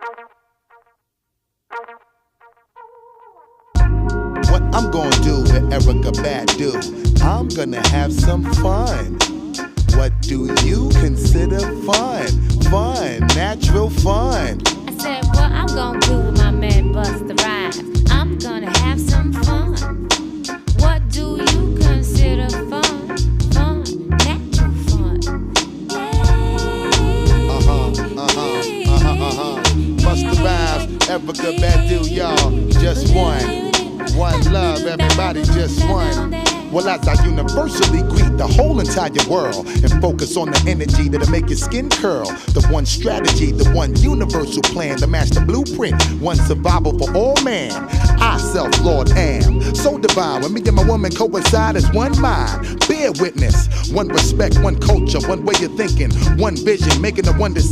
What I'm gonna do with Erica Badu, I'm gonna have some fun. What do you consider fun? Fun, natural fun. I said, what I'm gonna do with my man Busta Rhymes? I'm gonna have some fun. What do you consider fun? Fun, natural fun. Busta Rhymes, Erica Badu, y'all, just one. One love, everybody, just one. Well, as I universally greet the whole entire world and focus on the energy that'll make your skin curl. The one strategy, the one universal plan, the master blueprint, one survival for all man. I, self-Lord, am so divine. When me and my woman coincide as one mind. Bear witness, one respect, one culture, one way of thinking, one vision, making the one decision.